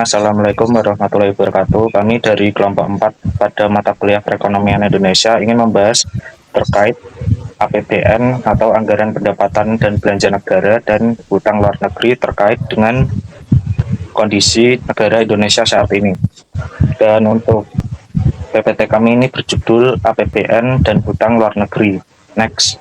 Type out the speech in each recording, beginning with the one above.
Assalamualaikum warahmatullahi wabarakatuh. Kami dari kelompok 4 pada mata kuliah Perekonomian Indonesia ingin membahas terkait APBN atau Anggaran Pendapatan dan Belanja Negara dan Hutang Luar Negeri terkait dengan kondisi negara Indonesia saat ini. Dan untuk PPT kami ini berjudul APBN dan Hutang Luar Negeri. Next.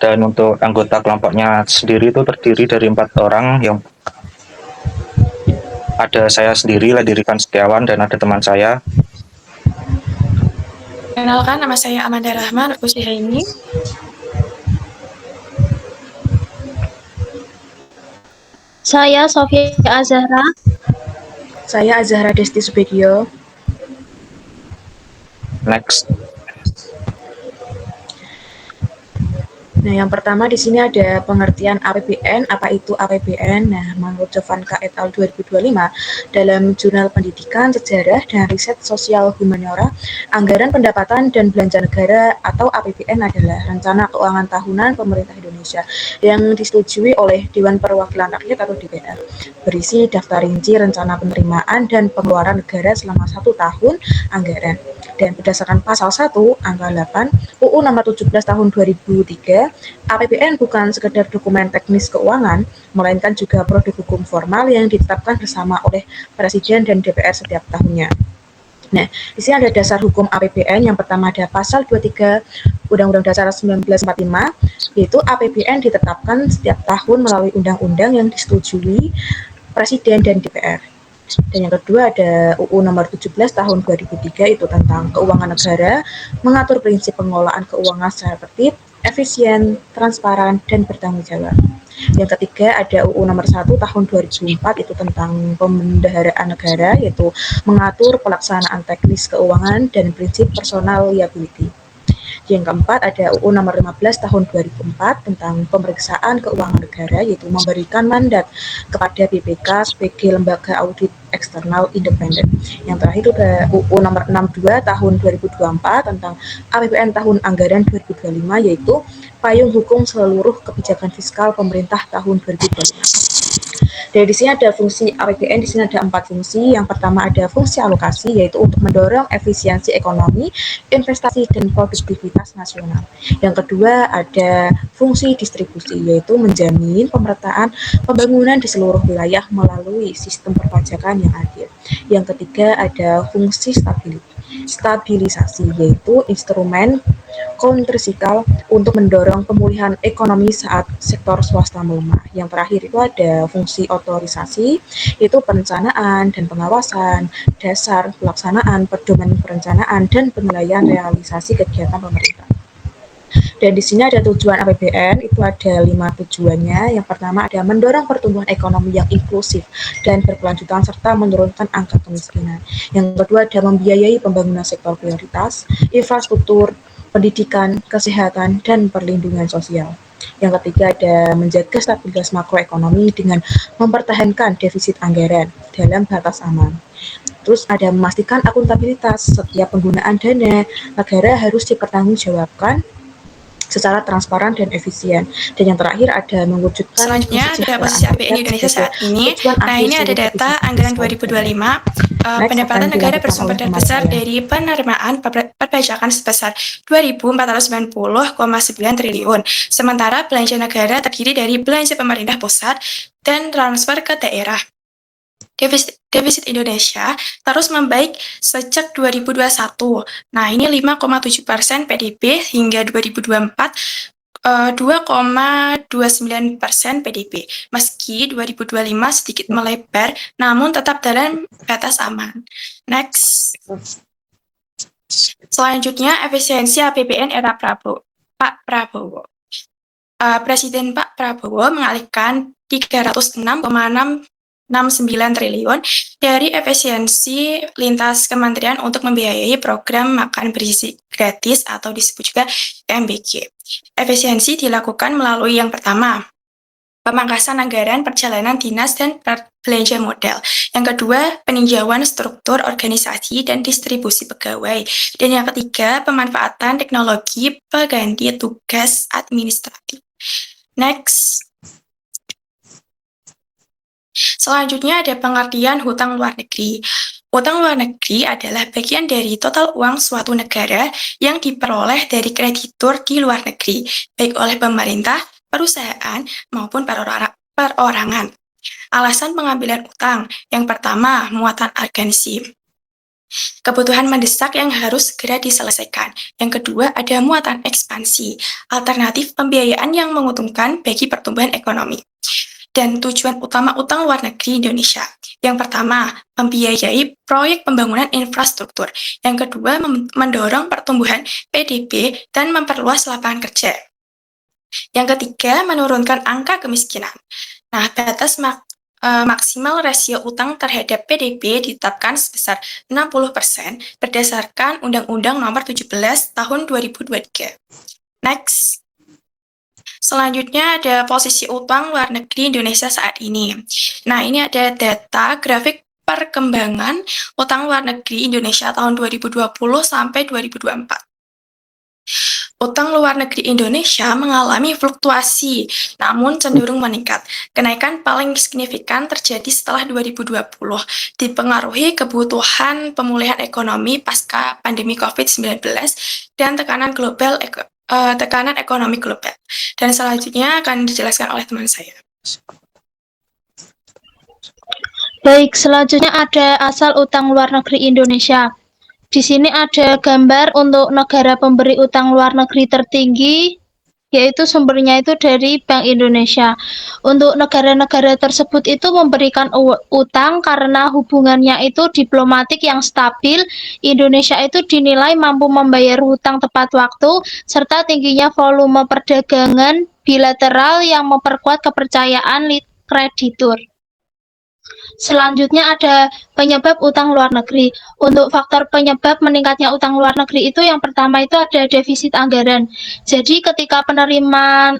Dan untuk anggota kelompoknya sendiri itu terdiri dari 4 orang, yang ada saya sendiri, Ladirikan Setiawan, dan ada teman saya. Kenalkan, nama saya Amanda Rahman usia ini. Saya Sofia Azahra. Saya Azahra Desti Subegio. Next. Nah, yang pertama di sini ada pengertian APBN. Apa itu APBN? Nah, menurut Jovanka et al. 2025 dalam Jurnal Pendidikan, Sejarah, dan Riset Sosial Humaniora, Anggaran Pendapatan dan Belanja Negara atau APBN adalah rencana keuangan tahunan pemerintah Indonesia yang disetujui oleh Dewan Perwakilan Rakyat atau DPR. Berisi daftar rinci rencana penerimaan dan pengeluaran negara selama 1 tahun anggaran. Dan berdasarkan pasal 1 angka 8 UU nomor 17 tahun 2003, APBN bukan sekedar dokumen teknis keuangan, melainkan juga produk hukum formal yang ditetapkan bersama oleh Presiden dan DPR setiap tahunnya. Nah, di sini ada dasar hukum APBN. Yang pertama ada pasal 23 Undang-Undang Dasar 1945, yaitu APBN ditetapkan setiap tahun melalui undang-undang yang disetujui Presiden dan DPR. Dan yang kedua ada UU nomor 17 tahun 2003, itu tentang keuangan negara, mengatur prinsip pengelolaan keuangan secara tertib, efisien, transparan, dan bertanggung jawab. Yang ketiga ada UU nomor 1 tahun 2004, itu tentang pemendaharaan negara, yaitu mengatur pelaksanaan teknis keuangan dan prinsip personal liability. Yang keempat ada UU nomor 15 tahun 2004 tentang pemeriksaan keuangan negara, yaitu memberikan mandat kepada BPK sebagai lembaga audit eksternal independen. Yang terakhir ada UU nomor 62 tahun 2024 tentang APBN tahun anggaran 2025, yaitu payung hukum seluruh kebijakan fiskal pemerintah tahun 2025. Dari di sini ada fungsi APBN, di sini ada 4 fungsi. Yang pertama ada fungsi alokasi, yaitu untuk mendorong efisiensi ekonomi, investasi, dan produktivitas nasional. Yang kedua ada fungsi distribusi, yaitu menjamin pemerataan pembangunan di seluruh wilayah melalui sistem perpajakan yang adil. Yang ketiga ada fungsi stabilisasi, yaitu instrumen kontrasiklikal untuk mendorong pemulihan ekonomi saat sektor swasta melemah. Yang terakhir itu ada fungsi otorisasi, yaitu perencanaan dan pengawasan, dasar pelaksanaan, pedoman perencanaan, dan penilaian realisasi kegiatan pemerintah. Dan di sini ada tujuan APBN, itu ada 5 tujuannya. Yang pertama ada mendorong pertumbuhan ekonomi yang inklusif dan berkelanjutan serta menurunkan angka kemiskinan. Yang kedua ada membiayai pembangunan sektor prioritas, infrastruktur, pendidikan, kesehatan, dan perlindungan sosial. Yang ketiga ada menjaga stabilitas makroekonomi dengan mempertahankan defisit anggaran dalam batas aman. Terus ada memastikan akuntabilitas, setiap penggunaan dana negara harus dipertanggungjawabkan secara transparan dan efisien. Dan yang terakhir ada mewujudkan Selanjutnya ada posisi APBN Indonesia saat ini. Nah, ini ada data anggaran 2025. Pendapatan negara bersumber terbesar dari penerimaan perpajakan sebesar 2.490,9 triliun. Sementara belanja negara terdiri dari belanja pemerintah pusat dan transfer ke daerah. Defisit Indonesia terus membaik sejak 2021. Nah, ini 5,7% PDB hingga 2024 2,29% PDB. Meski 2025 sedikit melebar, namun tetap dalam batas aman. Next. Selanjutnya, efisiensi APBN era Pak Prabowo. Presiden Pak Prabowo mengalihkan 306,69 triliun dari efisiensi lintas kementerian untuk membiayai program makan bergizi gratis atau disebut juga PMBG. Efisiensi dilakukan melalui yang pertama, pemangkasan anggaran perjalanan dinas dan belanja modal. Yang kedua, peninjauan struktur organisasi dan distribusi pegawai. Dan yang ketiga, pemanfaatan teknologi pengganti tugas administratif. Next. Selanjutnya ada pengertian hutang luar negeri. Hutang luar negeri adalah bagian dari total uang suatu negara yang diperoleh dari kreditur di luar negeri, baik oleh pemerintah, perusahaan, maupun perorangan. Alasan pengambilan utang, yang pertama, muatan urgensi. Kebutuhan mendesak yang harus segera diselesaikan. Yang kedua, ada muatan ekspansi, alternatif pembiayaan yang menguntungkan bagi pertumbuhan ekonomi. Dan tujuan utama utang luar negeri Indonesia. Yang pertama, membiayai proyek pembangunan infrastruktur. Yang kedua, mendorong pertumbuhan PDB dan memperluas lapangan kerja. Yang ketiga, menurunkan angka kemiskinan. Nah, batas maksimal rasio utang terhadap PDB ditetapkan sebesar 60% berdasarkan Undang-Undang Nomor 17 Tahun 2023. Next. Selanjutnya ada posisi utang luar negeri Indonesia saat ini. Nah, ini ada data grafik perkembangan utang luar negeri Indonesia tahun 2020 sampai 2024. Utang luar negeri Indonesia mengalami fluktuasi, namun cenderung meningkat. Kenaikan paling signifikan terjadi setelah 2020, dipengaruhi kebutuhan pemulihan ekonomi pasca pandemi COVID-19 dan tekanan ekonomi global. Dan selanjutnya akan dijelaskan oleh teman saya. Baik, selanjutnya ada asal utang luar negeri Indonesia. Di sini ada gambar untuk negara pemberi utang luar negeri tertinggi, yaitu sumbernya itu dari Bank Indonesia. Untuk negara-negara tersebut itu memberikan utang karena hubungannya itu diplomatik yang stabil. Indonesia itu dinilai mampu membayar hutang tepat waktu, serta tingginya volume perdagangan bilateral yang memperkuat kepercayaan kreditur. Selanjutnya ada penyebab utang luar negeri. Untuk faktor penyebab meningkatnya utang luar negeri itu yang pertama itu ada defisit anggaran. Jadi ketika penerimaan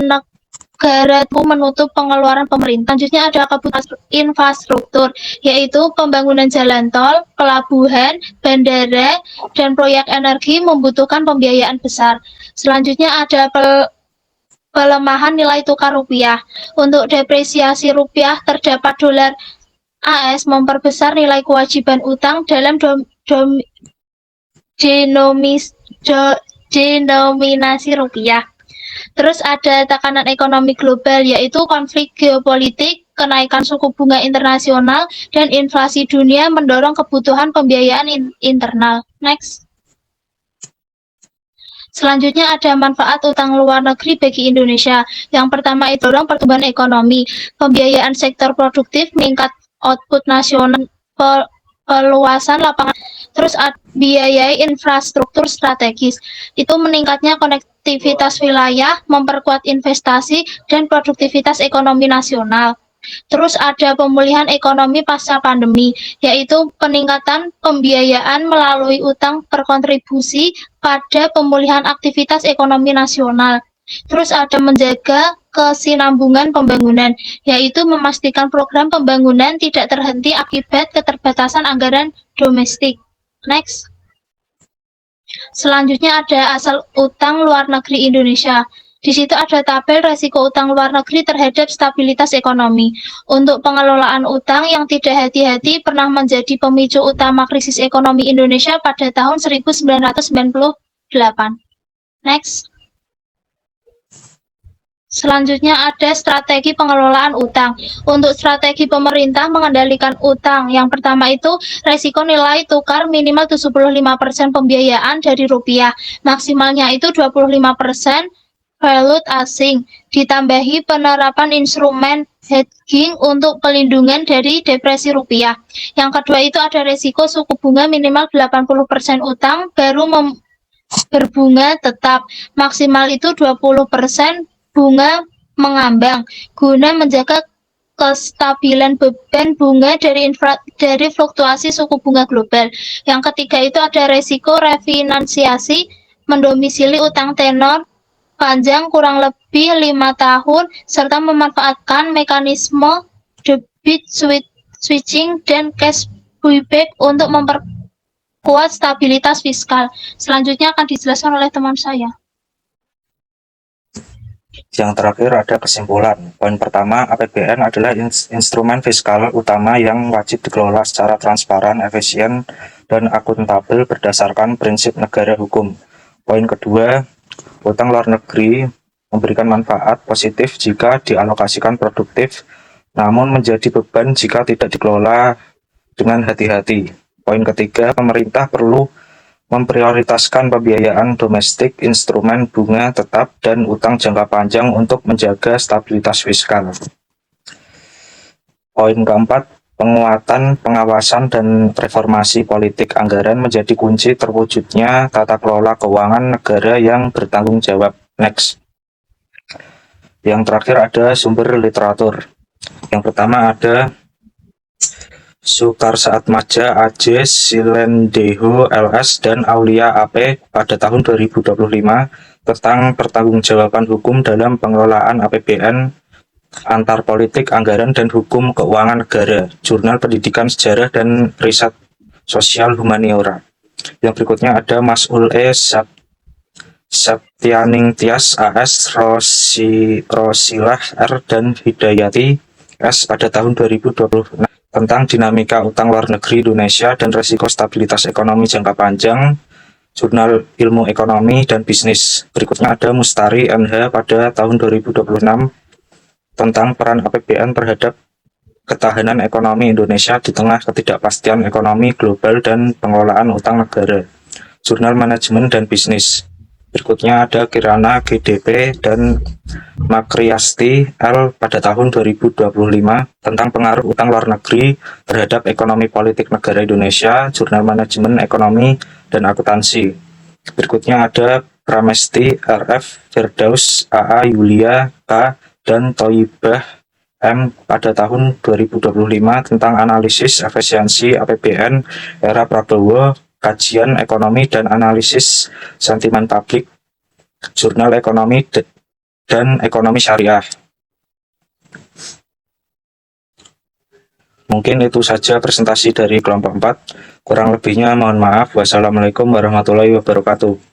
negara itu menutup pengeluaran pemerintah. Selanjutnya ada kebutuhan infrastruktur, yaitu pembangunan jalan tol, pelabuhan, bandara, dan proyek energi membutuhkan pembiayaan besar. Selanjutnya ada pelemahan nilai tukar rupiah. Untuk depresiasi rupiah terdapat dolar AS memperbesar nilai kewajiban utang dalam denominasi rupiah. Terus ada tekanan ekonomi global, yaitu konflik geopolitik, kenaikan suku bunga internasional, dan inflasi dunia mendorong kebutuhan pembiayaan internal. Next. Selanjutnya ada manfaat utang luar negeri bagi Indonesia. Yang pertama itu dorong pertumbuhan ekonomi, pembiayaan sektor produktif, meningkat output nasional, peluasan lapangan, terus biayai infrastruktur strategis. Itu meningkatnya konektivitas wilayah, memperkuat investasi, dan produktivitas ekonomi nasional. Terus ada pemulihan ekonomi pasca pandemi, yaitu peningkatan pembiayaan melalui utang berkontribusi pada pemulihan aktivitas ekonomi nasional. Terus ada menjaga kesinambungan pembangunan, yaitu memastikan program pembangunan tidak terhenti akibat keterbatasan anggaran domestik. Next. Selanjutnya ada asal utang luar negeri Indonesia. Di situ ada tabel resiko utang luar negeri terhadap stabilitas ekonomi. Untuk pengelolaan utang yang tidak hati-hati pernah menjadi pemicu utama krisis ekonomi Indonesia pada tahun 1998. Next. Selanjutnya ada strategi pengelolaan utang. Untuk strategi pemerintah mengendalikan utang, yang pertama itu resiko nilai tukar minimal 75% pembiayaan dari rupiah, maksimalnya itu 25% valuta asing, ditambahi penerapan instrumen hedging untuk pelindungan dari depresi rupiah. Yang kedua itu ada resiko suku bunga minimal 80% utang baru berbunga tetap, maksimal itu 20% bunga mengambang, guna menjaga kestabilan beban bunga dari fluktuasi suku bunga global. Yang ketiga itu ada resiko refinansiasi, mendomisili utang tenor panjang kurang lebih 5 tahun, serta memanfaatkan mekanisme debit switching dan cash buyback untuk memperkuat stabilitas fiskal. Selanjutnya akan dijelaskan oleh teman saya. Yang terakhir ada kesimpulan. Poin pertama, APBN adalah instrumen fiskal utama yang wajib dikelola secara transparan, efisien, dan akuntabel berdasarkan prinsip negara hukum. Poin kedua, utang luar negeri memberikan manfaat positif jika dialokasikan produktif, namun menjadi beban jika tidak dikelola dengan hati-hati. Poin ketiga, pemerintah perlu memprioritaskan pembiayaan domestik, instrumen bunga tetap, dan utang jangka panjang untuk menjaga stabilitas fiskal. Poin keempat, penguatan, pengawasan, dan reformasi politik anggaran menjadi kunci terwujudnya tata kelola keuangan negara yang bertanggung jawab. Next. Yang terakhir ada sumber literatur. Yang pertama ada Sukarsaatmadja AJ Silendeho LS dan Aulia AP pada tahun 2025 tentang pertanggungjawaban hukum dalam pengelolaan APBN antar politik, anggaran, dan hukum keuangan negara, Jurnal Pendidikan Sejarah dan Riset Sosial Humaniora. Yang berikutnya ada Mas Ul.E. Septianing Tias AS Rosilah R dan Hidayati S pada tahun 2026 tentang dinamika utang luar negeri Indonesia dan resiko stabilitas ekonomi jangka panjang, Jurnal Ilmu Ekonomi dan Bisnis. Berikutnya ada Mustari NH pada tahun 2026 tentang peran APBN terhadap ketahanan ekonomi Indonesia di tengah ketidakpastian ekonomi global dan pengelolaan utang negara, Jurnal Manajemen dan Bisnis. Berikutnya ada Kirana GDP dan Makriasti L pada tahun 2025 tentang pengaruh utang luar negeri terhadap ekonomi politik negara Indonesia, Jurnal Manajemen Ekonomi dan Akuntansi. Berikutnya ada Pramesti RF, Firdaus AA Yulia K dan Toyibah M pada tahun 2025 tentang analisis efisiensi APBN era Prabowo, kajian ekonomi dan analisis sentimen publik, Jurnal Ekonomi dan Ekonomi Syariah. Mungkin itu saja presentasi dari kelompok 4. Kurang lebihnya mohon maaf. Wassalamualaikum warahmatullahi wabarakatuh.